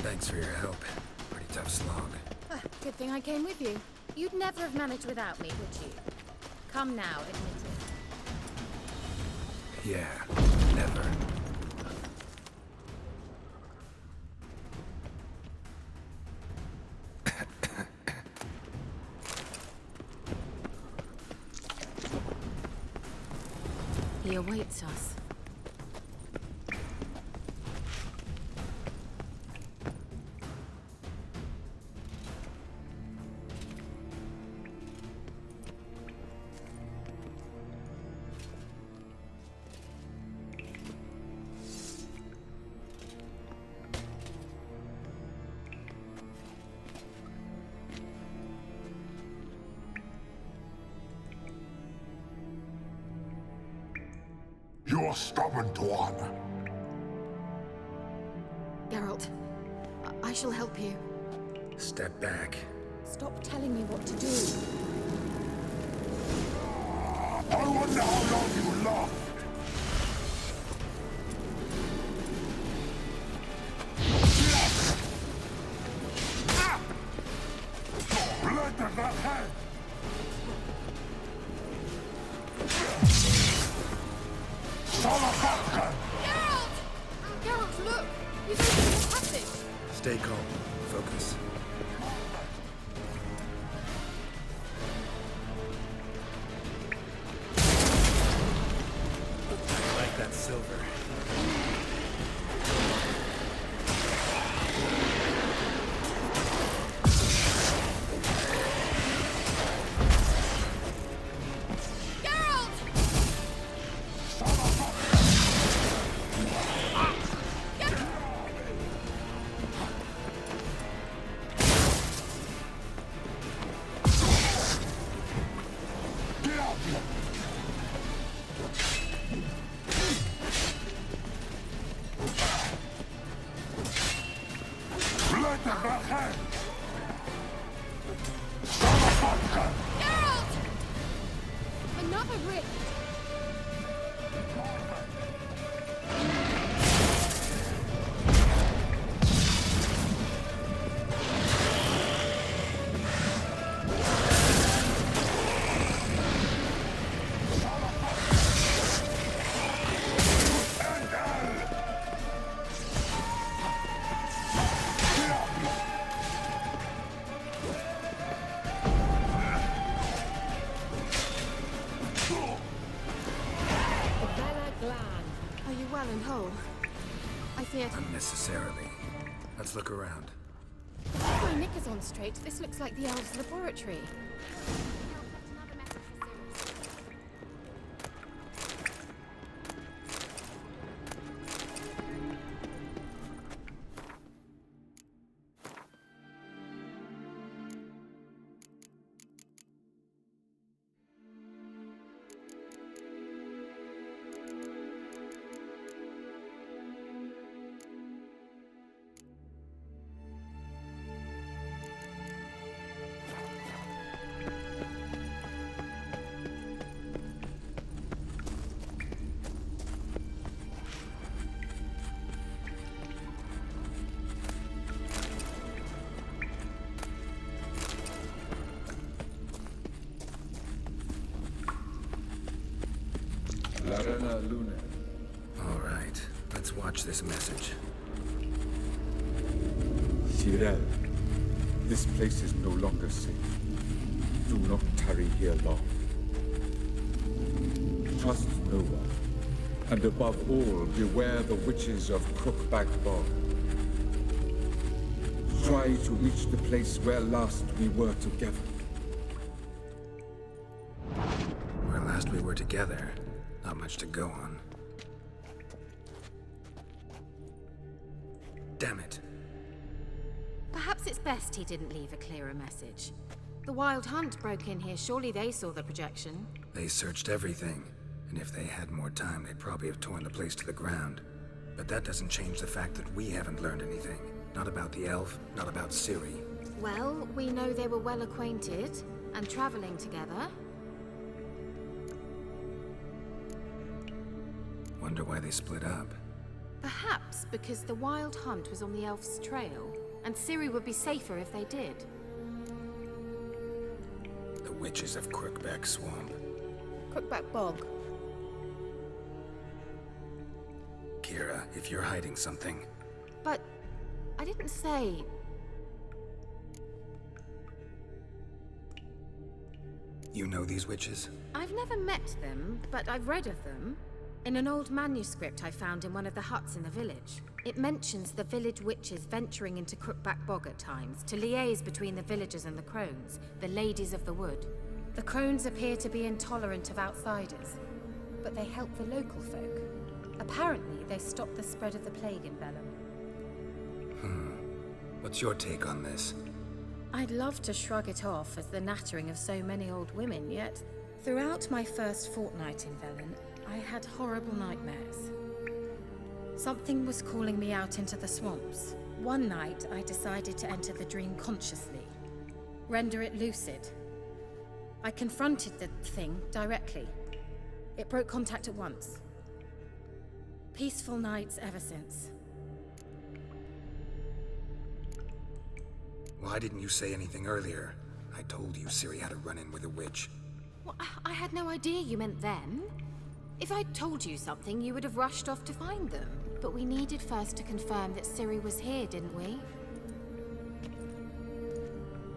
Thanks for your help. Pretty tough slog. Good thing I came with you. You'd never have managed without me, would you? Come now, admit it. Yeah, never. He awaits us. You're stubborn, one. Geralt, I shall help you. Step back. Stop telling me what to do. I wonder how long you last. Blood to the head! Geralt! Geralt, look! He's opening the passage! Stay calm. Focus. I like that silver. Geralt! Another rift! Are you well and whole? I feared... Unnecessarily. Let's look around. If my knickers on straight, this looks like the elves' laboratory. All right, let's watch this message. Tyrell, this place is no longer safe. Do not tarry here long. Trust no one, and above all, beware the witches of Crookback Bog. Try to reach the place where last we were together. Where last we were together, not much to go on. Damn it. Perhaps it's best he didn't leave a clearer message. The Wild Hunt broke in here. Surely they saw the projection. They searched everything, and if they had more time, they'd probably have torn the place to the ground. But that doesn't change the fact that we haven't learned anything. Not about the elf, not about Ciri. Well, we know they were well acquainted and traveling together. Wonder why they split up. Perhaps because the Wild Hunt was on the elf's trail, and Ciri would be safer if they did. The witches of Crookback Swamp. Crookback Bog. Kira, if you're hiding something... But I didn't say... You know these witches? I've never met them, but I've read of them. In an old manuscript I found in one of the huts in the village. It mentions the village witches venturing into Crookback Bog at times to liaise between the villagers and the crones, the ladies of the wood. The crones appear to be intolerant of outsiders, but they help the local folk. Apparently, they stop the spread of the plague in Vellum. What's your take on this? I'd love to shrug it off as the nattering of so many old women, yet throughout my first fortnight in Vellum, I had horrible nightmares. Something was calling me out into the swamps. One night, I decided to enter the dream consciously, render it lucid. I confronted the thing directly. It broke contact at once. Peaceful nights ever since. Why didn't you say anything earlier? I told you Ciri had a run-in with a witch. Well, I had no idea you meant them. If I'd told you something, you would have rushed off to find them. But we needed first to confirm that Ciri was here, didn't we?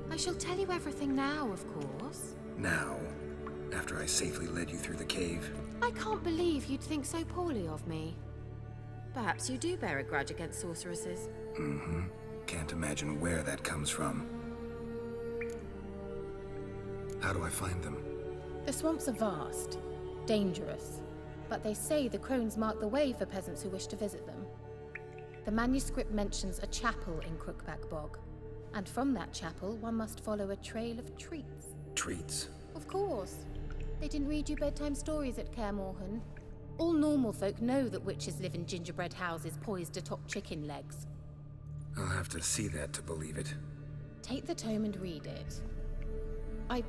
I shall tell you everything now, of course. Now? After I safely led you through the cave? I can't believe you'd think so poorly of me. Perhaps you do bear a grudge against sorceresses. Mm-hmm. Can't imagine where that comes from. How do I find them? The swamps are vast, dangerous, but they say the crones mark the way for peasants who wish to visit them. The manuscript mentions a chapel in Crookback Bog, and from that chapel one must follow a trail of treats. Treats? Of course. They didn't read you bedtime stories at Kaer Morhen. All normal folk know that witches live in gingerbread houses poised atop chicken legs. I'll have to see that to believe it. Take the tome and read it. I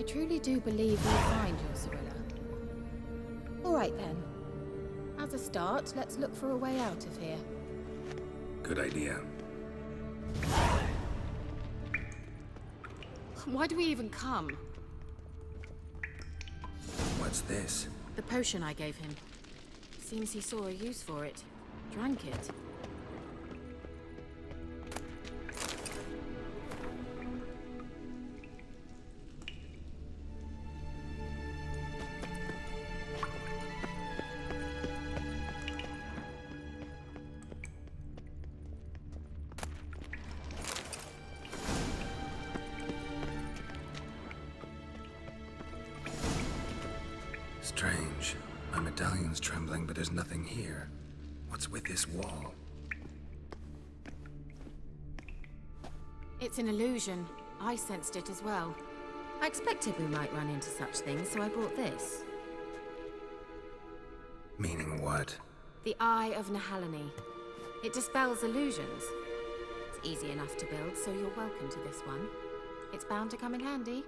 truly do believe you'll find your Cirilla. All right then. As a start, let's look for a way out of here. Good idea. Why do we even come? What's this? The potion I gave him. Seems he saw a use for it. Drank it. Strange. My medallion's trembling, but there's nothing here. What's with this wall? It's an illusion. I sensed it as well. I expected we might run into such things, so I brought this. Meaning what? The Eye of Nahalani. It dispels illusions. It's easy enough to build, so you're welcome to this one. It's bound to come in handy.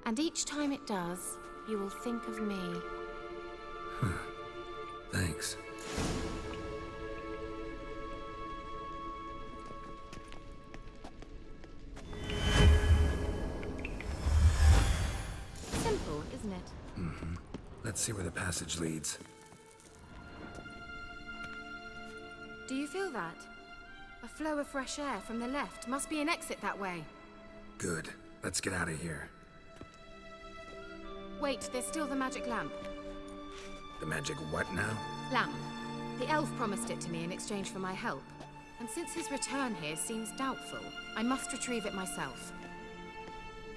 And each time it does, you will think of me. Thanks. Simple, isn't it? Mm-hmm. Let's see where the passage leads. Do you feel that? A flow of fresh air from the left. Must be an exit that way. Good. Let's get out of here. Wait, there's still the magic lamp. The magic what now? Lamp. The elf promised it to me in exchange for my help. And since his return here seems doubtful, I must retrieve it myself.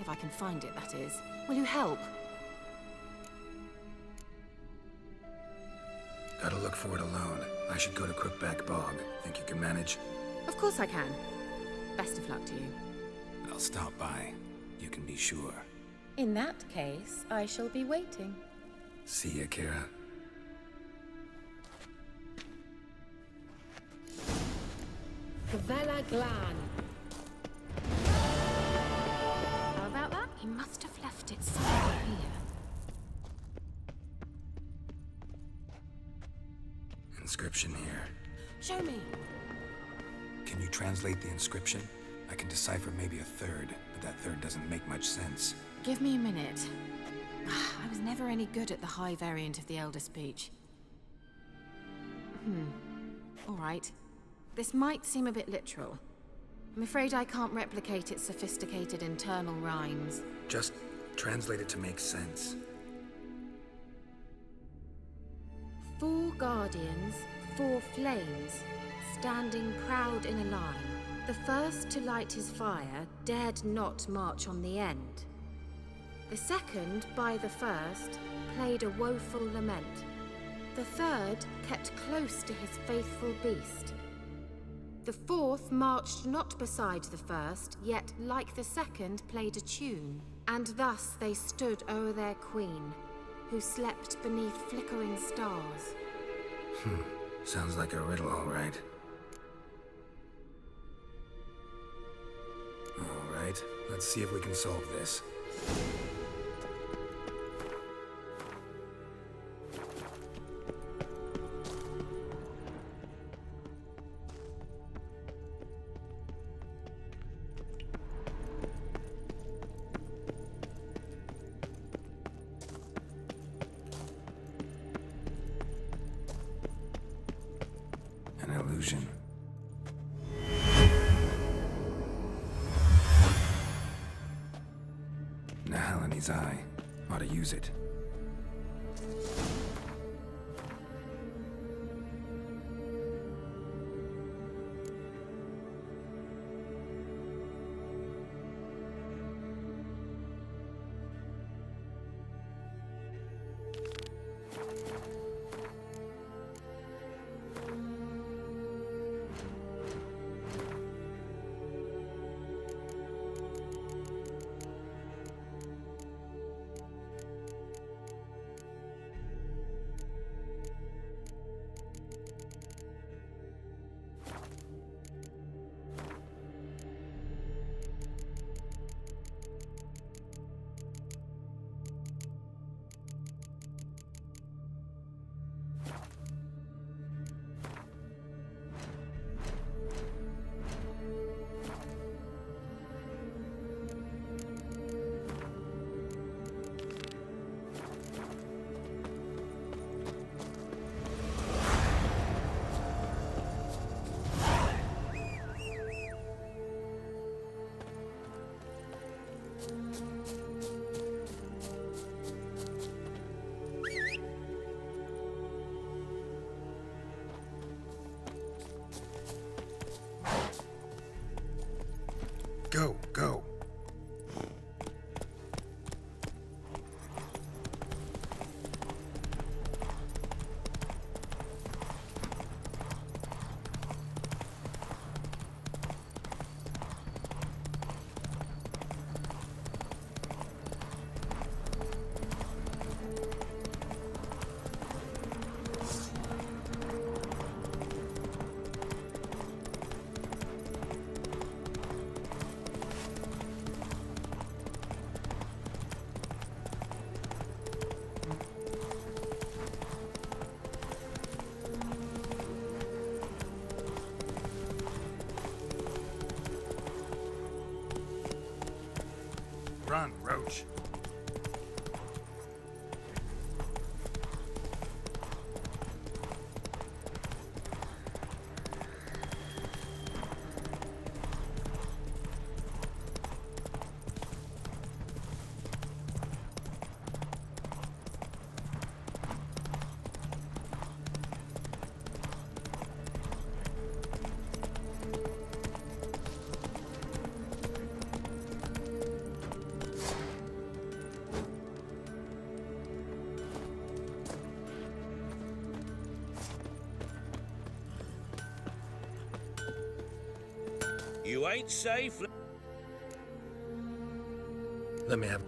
If I can find it, that is. Will you help? Gotta look for it alone. I should go to Crookback Bog. Think you can manage? Of course I can. Best of luck to you. I'll stop by. You can be sure. In that case, I shall be waiting. See ya, Kira. Vela Glan. How about that? He must have left it somewhere here. Inscription here. Show me. Can you translate the inscription? I can decipher maybe a third, but that third doesn't make much sense. Give me a minute. I was never any good at the high variant of the Elder Speech. All right. This might seem a bit literal. I'm afraid I can't replicate its sophisticated internal rhymes. Just translate it to make sense. 4 guardians, 4 flames, standing proud in a line. The first to light his fire dared not march on the end. The second, by the first, played a woeful lament. The third kept close to his faithful beast. The fourth marched not beside the first, yet like the second played a tune. And thus they stood o'er their queen, who slept beneath flickering stars. Sounds like a riddle, all right. All right, let's see if we can solve this. An illusion. Nahalani's eye. Ought to use it. Go, go. Run, Roach. You ain't safe. Let me have...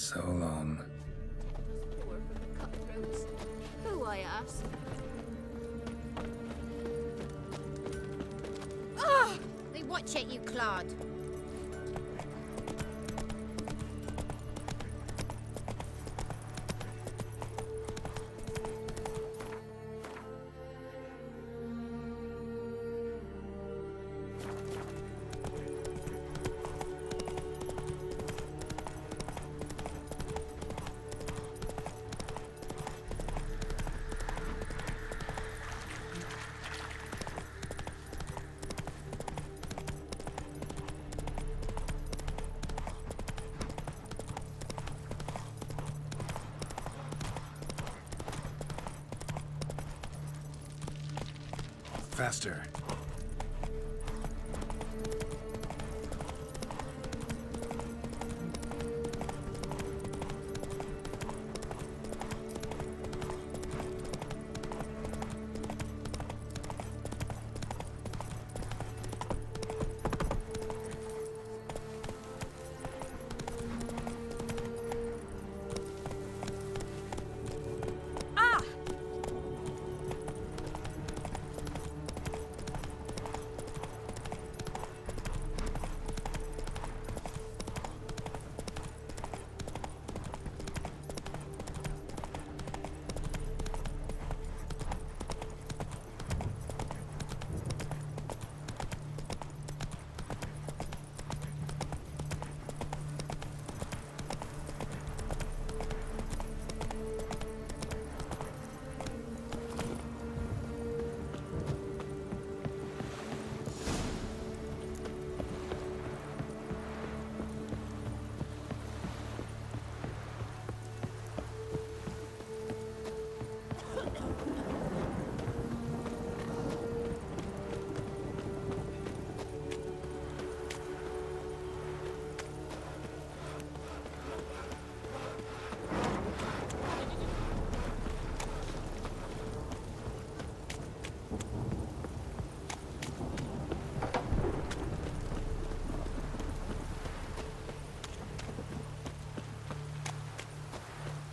so long. Or from the cutthroats. Who, I ask? Ah! They watch it, you clod. Faster.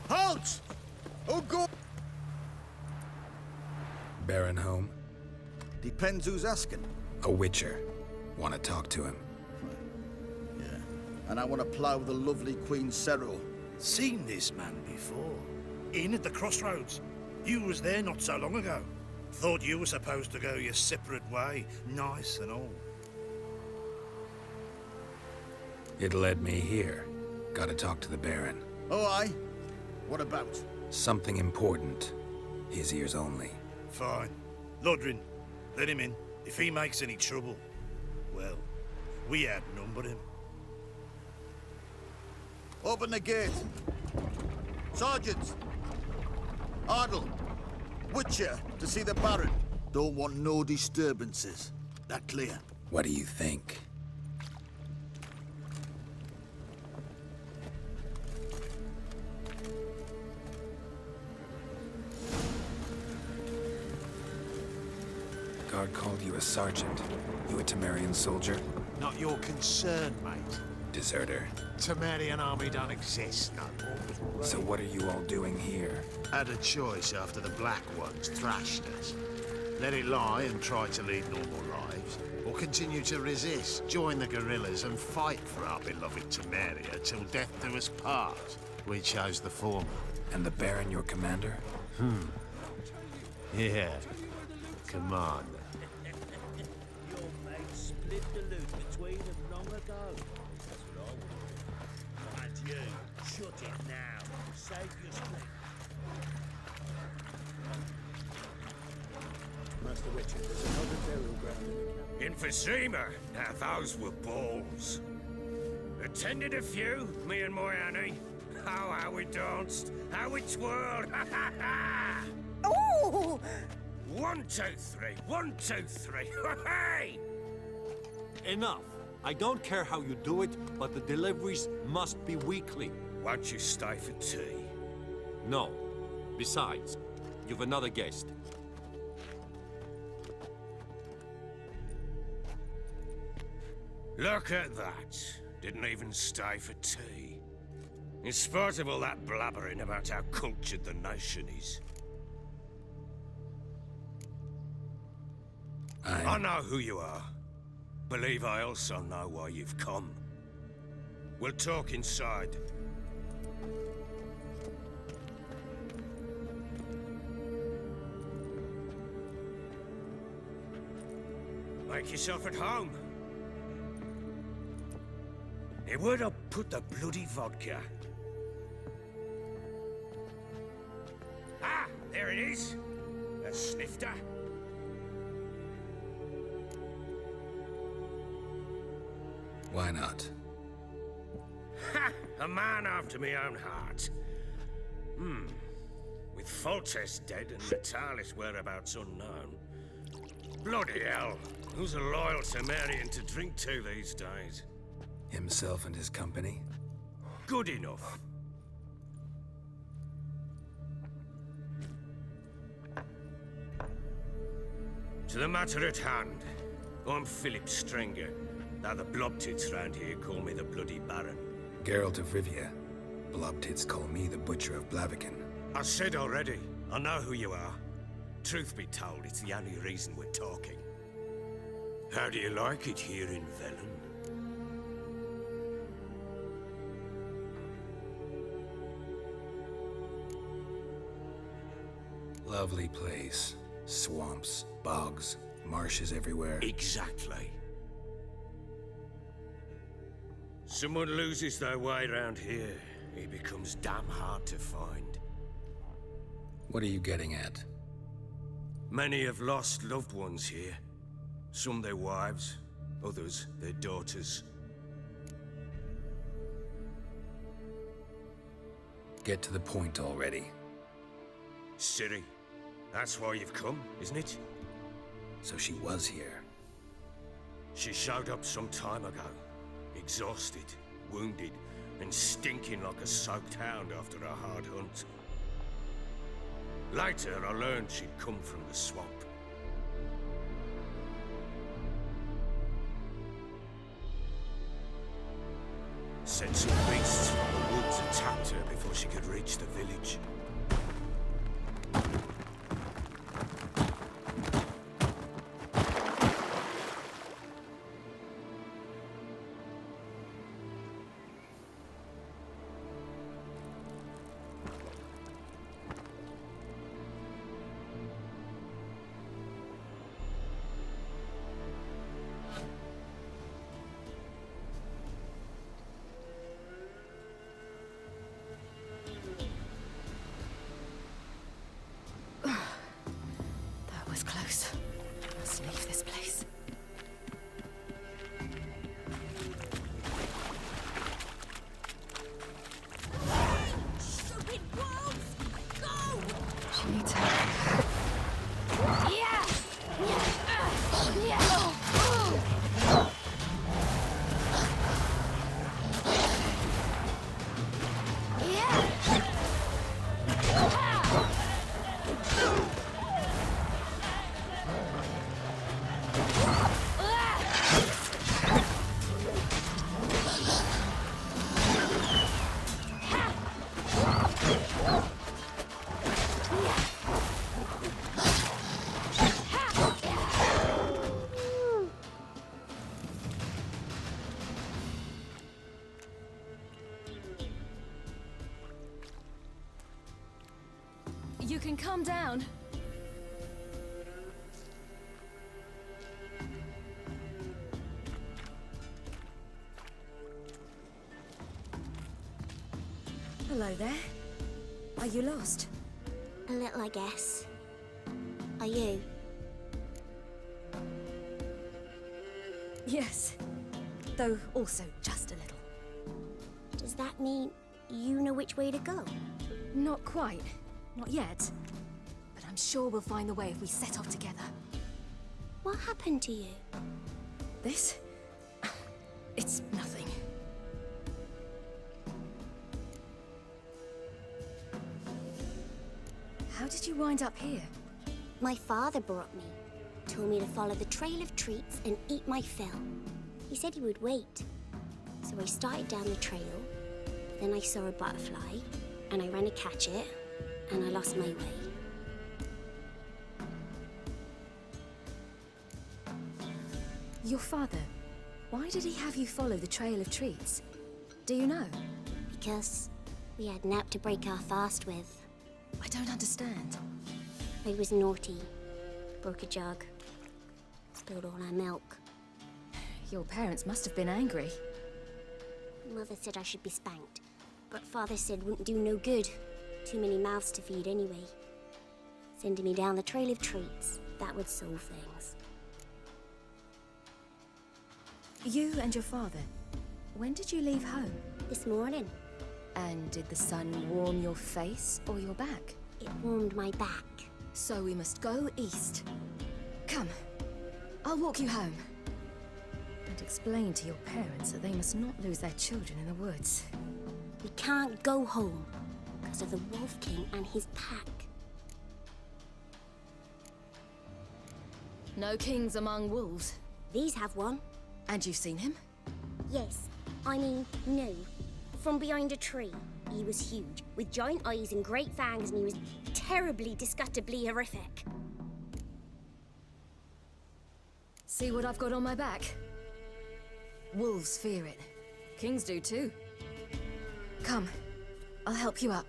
Halt! Oh, God! Baron home? Depends who's asking. A Witcher. Want to talk to him? Yeah. And I want to plough the lovely Queen Cyril. Seen this man before. In at the crossroads. You was there not so long ago. Thought you were supposed to go your separate way, nice and all. It led me here. Gotta talk to the Baron. Oh, aye? What about? Something important. His ears only. Fine. Lodrin, let him in. If he makes any trouble, well, we outnumber him. Open the gate. Sergeant! Ardle! Witcher, to see the Baron. Don't want no disturbances. That clear? What do you think? Guard called you a sergeant. You a Temerian soldier? Not your concern, mate. Deserter. Temerian army don't exist no more. So what are you all doing here? Had a choice after the Black Ones thrashed us. Let it lie and try to lead normal lives, or continue to resist, join the guerrillas and fight for our beloved Temeria till death do us part. We chose the former. And the Baron your commander? Yeah. Commander. Your mate split the loot between them long ago. That's what I want. And you, shut it now. Save your strength. Master Witcher, there's another burial ground in the camp. In Fasima, now those were balls. Attended a few, me and my Annie. Oh, how we danced, how we twirled. Ooh! 1, 2, 3, 1, 2, 3. Hey! Enough. I don't care how you do it, but the deliveries must be weekly. Won't you stay for tea? No. Besides, you've another guest. Look at that. Didn't even stay for tea. In spite of all that blabbering about how cultured the nation is. I know who you are. Believe I also know why you've come. We'll talk inside. Make yourself at home. Hey, where'd I put the bloody vodka? Ah, there it is. A snifter. Why not? Ha! A man after my own heart. With Foltest dead and Natalis' whereabouts unknown. Bloody hell. Who's a loyal Temerian to drink to these days? Himself and his company? Good enough. To the matter at hand. I'm Philip Stringer. Now the blobtits round here call me the Bloody Baron. Geralt of Rivia. Blobtits call me the Butcher of Blaviken. I said already, I know who you are. Truth be told, it's the only reason we're talking. How do you like it here in Velen? Lovely place. Swamps, bogs, marshes everywhere. Exactly. Someone loses their way around here, he becomes damn hard to find. What are you getting at? Many have lost loved ones here. Some their wives, others their daughters. Get to the point already. Ciri, that's why you've come, isn't it? So she was here. She showed up some time ago. Exhausted, wounded, and stinking like a soaked hound after a hard hunt. Later, I learned she'd come from the swamp. Said some beasts from the woods attacked her before she could reach the village. Close. Must leave this place. Stupid wolves! Go! She needs help. Yeah! You can calm down. Hello there. Are you lost? A little, I guess. Are you? Yes. Though also just a little. Does that mean you know which way to go? Not quite. Not yet. But I'm sure we'll find the way if we set off together. What happened to you? This? It's nothing. How did you wind up here? My father brought me. Told me to follow the trail of treats and eat my fill. He said he would wait. So I started down the trail, Then I saw a butterfly, and I ran to catch it, and I lost my way. Your father, why did he have you follow the trail of treats? Do you know? Because we had Nap to break our fast with. I don't understand. I was naughty. Broke a jug. Spilled all our milk. Your parents must have been angry. Mother said I should be spanked, but Father said wouldn't do no good. Too many mouths to feed anyway. Sending me down the trail of treats, that would solve things. You and your father, when did you leave home? This morning. And did the sun warm your face or your back? It warmed my back. So we must go east. Come, I'll walk you home. And explain to your parents that they must not lose their children in the woods. We can't go home because of the Wolf King and his pack. No kings among wolves. These have one. And you've seen him? Yes. I mean, no. From behind a tree. He was huge, with giant eyes and great fangs, and he was terribly, disgustingly horrific. See what I've got on my back? Wolves fear it. Kings do too. Come, I'll help you up.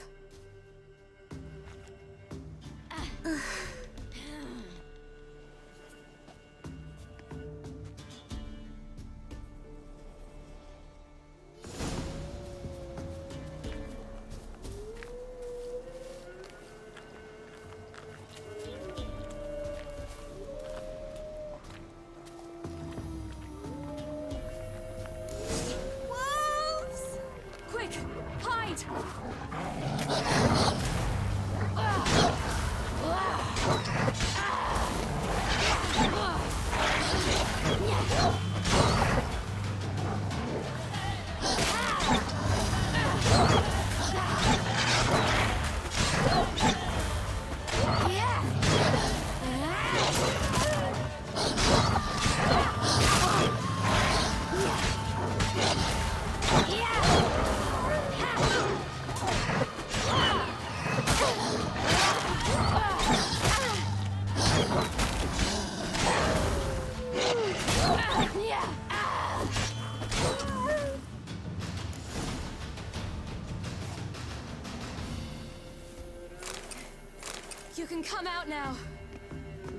You can come out now.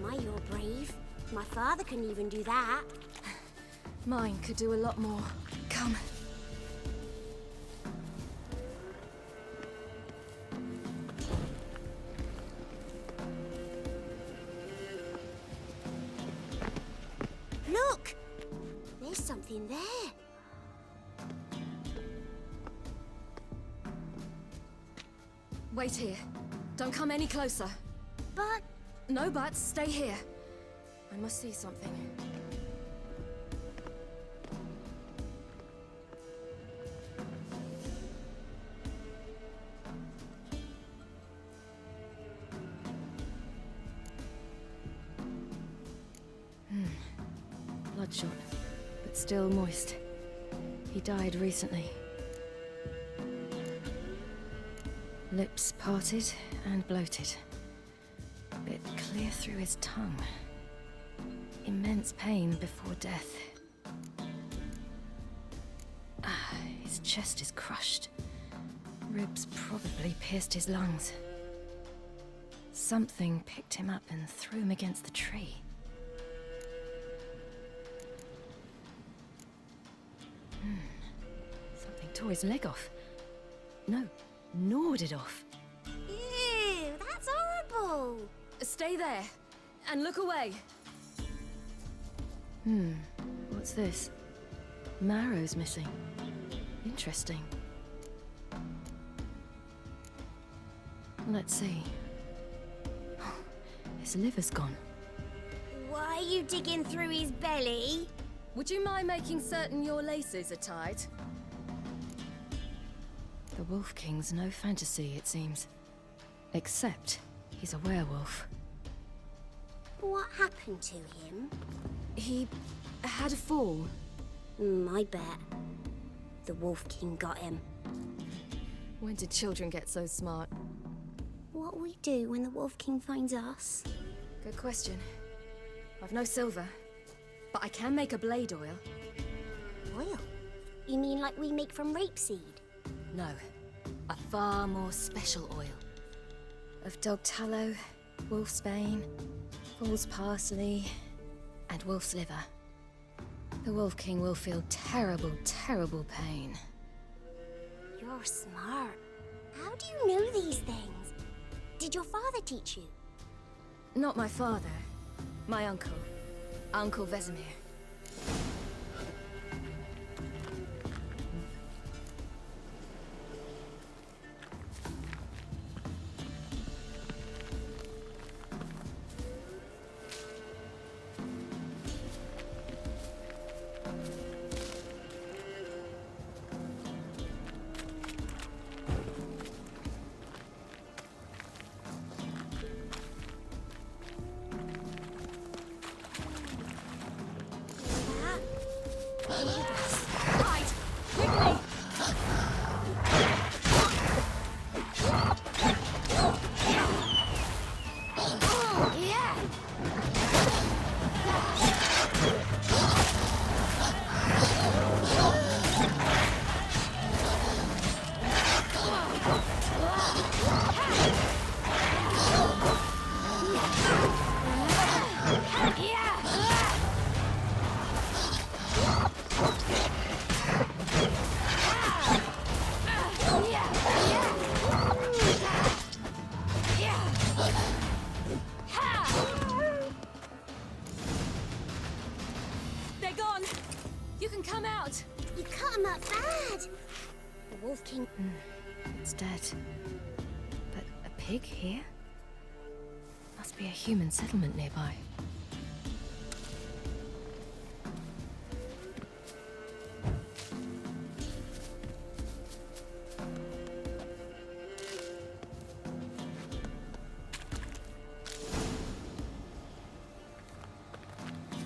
My, you're brave. My father couldn't even do that. Mine could do a lot more. Come. Look! There's something there. Wait here. Don't come any closer. But... No buts. Stay here. I must see something. Bloodshot, but still moist. He died recently. Lips parted and bloated. Bit clear through his tongue. Immense pain before death. His chest is crushed. Ribs probably pierced his lungs. Something picked him up and threw him against the tree. Something tore his leg off. No, gnawed it off. Ew, that's horrible. Stay there, and look away. What's this? Marrow's missing. Interesting. Let's see. His liver's gone. Why are you digging through his belly? Would you mind making certain your laces are tied? The Wolf King's no fantasy, it seems. Except he's a werewolf. What happened to him? He had a fall. I bet. The Wolf King got him. When did children get so smart? What will we do when the Wolf King finds us? Good question. I've no silver, but I can make a blade oil. Oil? You mean like we make from rapeseed? No, a far more special oil. Of dog tallow, wolf's bane, fool's parsley, and wolf's liver. The Wolf King will feel terrible, terrible pain. You're smart. How do you know these things? Did your father teach you? Not my father. My uncle. Uncle Vesemir. It's dead. But a pig here? Must be a human settlement nearby.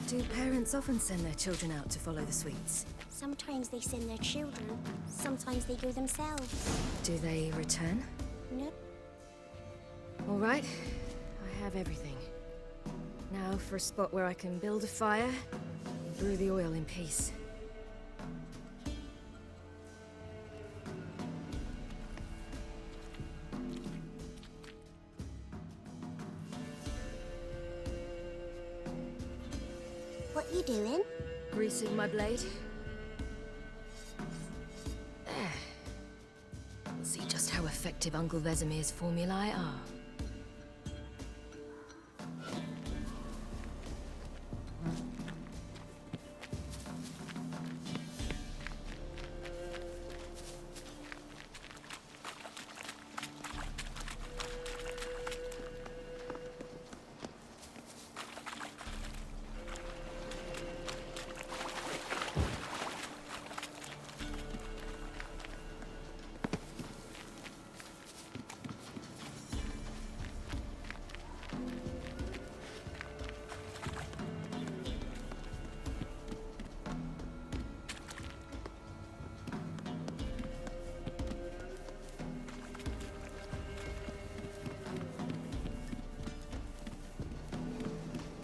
Do parents often send their children out to follow the sweets? Sometimes they send their children, sometimes they go themselves. Do they return? Nope. All right, I have everything. Now for a spot where I can build a fire and brew the oil in peace. What you doing? Greasing my blade. There. We'll see just how effective Uncle Vesemir's formulae are.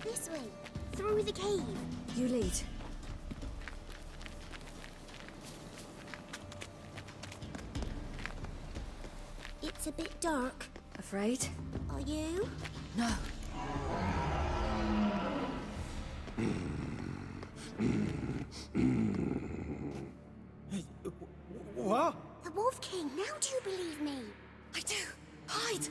This way, through the cave. You lead. It's a bit dark. Afraid? Are you? No. What? The Wolf King, now do you believe me? I do. Hide!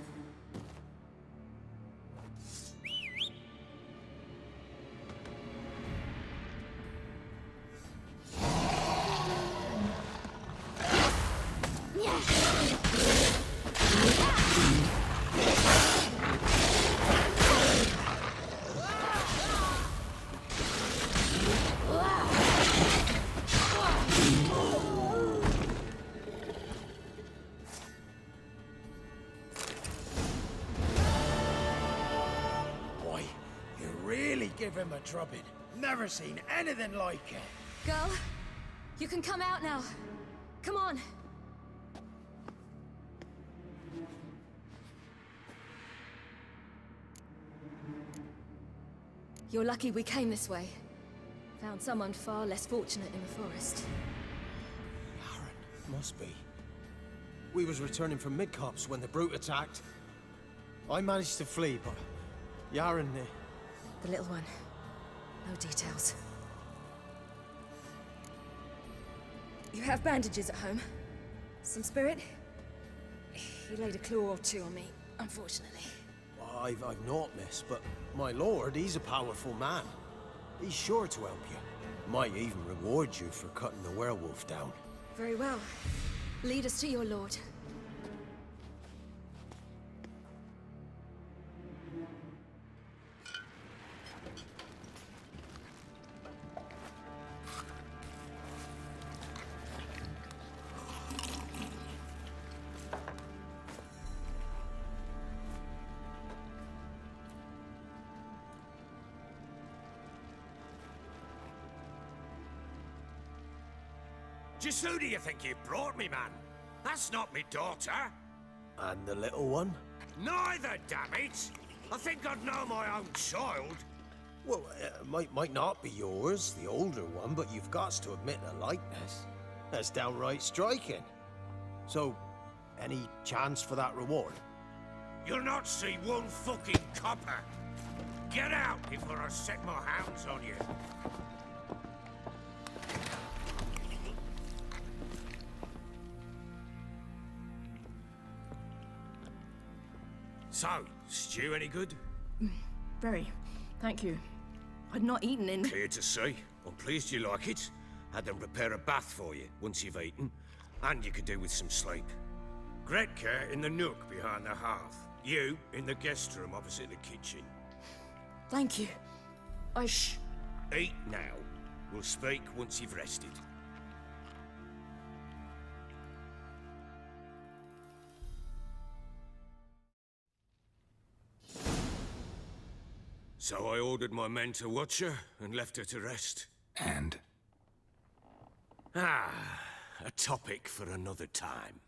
Give him a drubbing. Never seen anything like it. Girl, you can come out now. Come on. You're lucky we came this way. Found someone far less fortunate in the forest. Must be. We was returning from Midcops when the brute attacked. I managed to flee, but Yaren... The little one. No details. You have bandages at home? Some spirit? He laid a claw or two on me, unfortunately. I've naught, miss, but my lord, he's a powerful man. He's sure to help you. Might even reward you for cutting the werewolf down. Very well. Lead us to your lord. Just who do you think you brought me, man? That's not me daughter. And the little one? Neither, damn it! I think I'd know my own child. Well, might not be yours, the older one, but you've got to admit a likeness. That's downright striking. So, any chance for that reward? You'll not see one fucking copper. Get out before I set my hounds on you. So, stew any good? Very. Thank you. I'd not eaten in... Clear to see. I'm pleased you like it. Had them prepare a bath for you once you've eaten. And you could do with some sleep. Gretka in the nook behind the hearth. You in the guest room opposite the kitchen. Thank you. Shh. Eat now. We'll speak once you've rested. So I ordered my men to watch her and left her to rest. And? A topic for another time.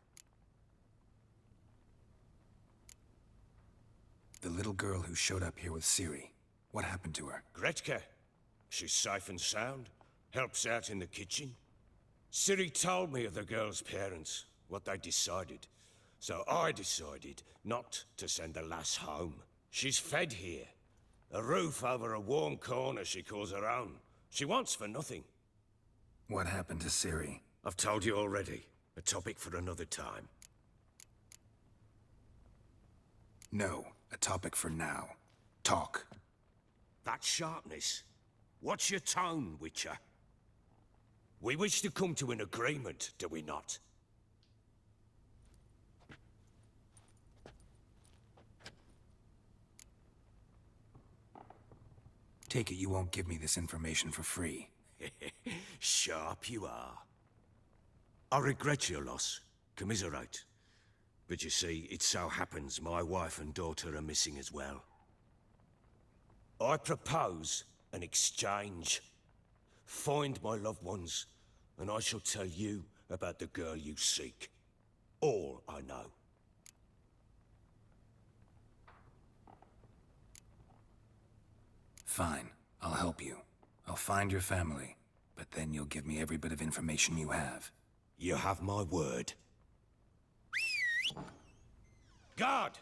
The little girl who showed up here with Ciri. What happened to her? Gretka. She's safe and sound. Helps out in the kitchen. Ciri told me of the girl's parents, what they decided. So I decided not to send the lass home. She's fed here. A roof over a warm corner she calls her own. She wants for nothing. What happened to Ciri? I've told you already. A topic for another time. No, a topic for now. Talk. That sharpness. What's your tone, Witcher? We wish to come to an agreement, do we not? Take it you won't give me this information for free. Sharp you are. I regret your loss. Commiserate. But you see, it so happens my wife and daughter are missing as well. I propose an exchange. Find my loved ones, and I shall tell you about the girl you seek. All I know. Fine, I'll help you. I'll find your family, but then you'll give me every bit of information you have. You have my word. Guard!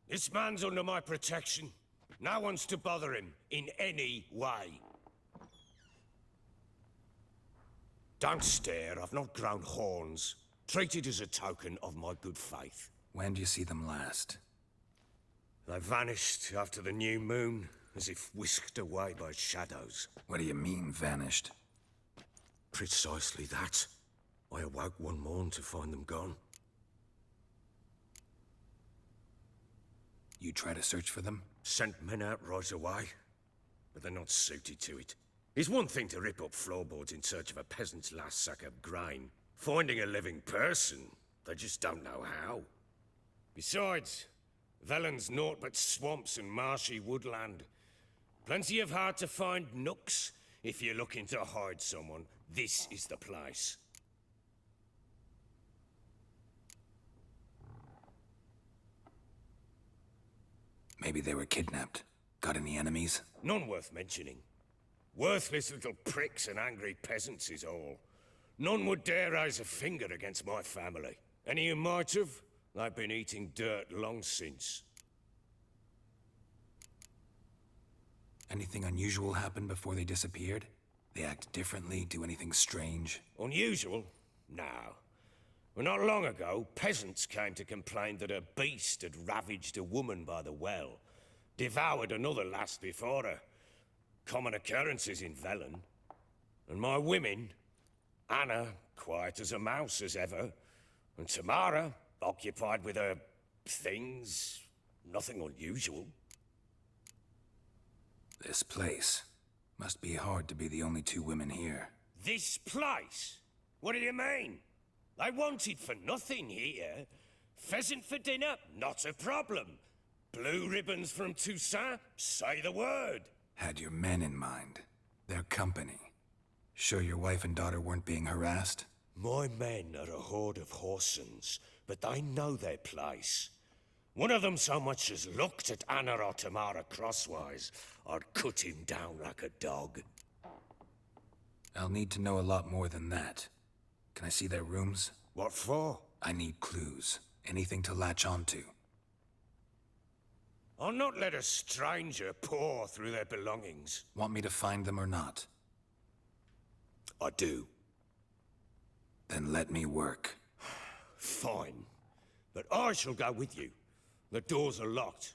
This man's under my protection. No one's to bother him in any way. Don't stare, I've not grown horns. Treat it as a token of my good faith. When do you see them last? They vanished after the new moon, as if whisked away by shadows. What do you mean, vanished? Precisely that. I awoke one morn to find them gone. You try to search for them? Sent men out right away, but they're not suited to it. It's one thing to rip up floorboards in search of a peasant's last sack of grain. Finding a living person, they just don't know how. Besides, Velen's naught but swamps and marshy woodland. Plenty of hard-to-find nooks. If you're looking to hide someone, this is the place. Maybe they were kidnapped. Got any enemies? None worth mentioning. Worthless little pricks and angry peasants is all. None would dare raise a finger against my family. Any who might have, they've been eating dirt long since. Anything unusual happen before they disappeared? They act differently, do anything strange? Unusual? No. Well, not long ago, peasants came to complain that a beast had ravaged a woman by the well, devoured another lass before her. Common occurrences in Velen. And my women, Anna, quiet as a mouse as ever, and Tamara, occupied with her things, nothing unusual. This place. Must be hard to be the only two women here. This place? What do you mean? I wanted for nothing here. Pheasant for dinner? Not a problem. Blue ribbons from Toussaint? Say the word. Had your men in mind. Their company. Sure your wife and daughter weren't being harassed? My men are a horde of whoresons, but they know their place. One of them so much as looked at Anna or Tamara crosswise, I'd cut him down like a dog. I'll need to know a lot more than that. Can I see their rooms? What for? I need clues. Anything to latch onto. I'll not let a stranger pore through their belongings. Want me to find them or not? I do. Then let me work. Fine. But I shall go with you. The doors are locked.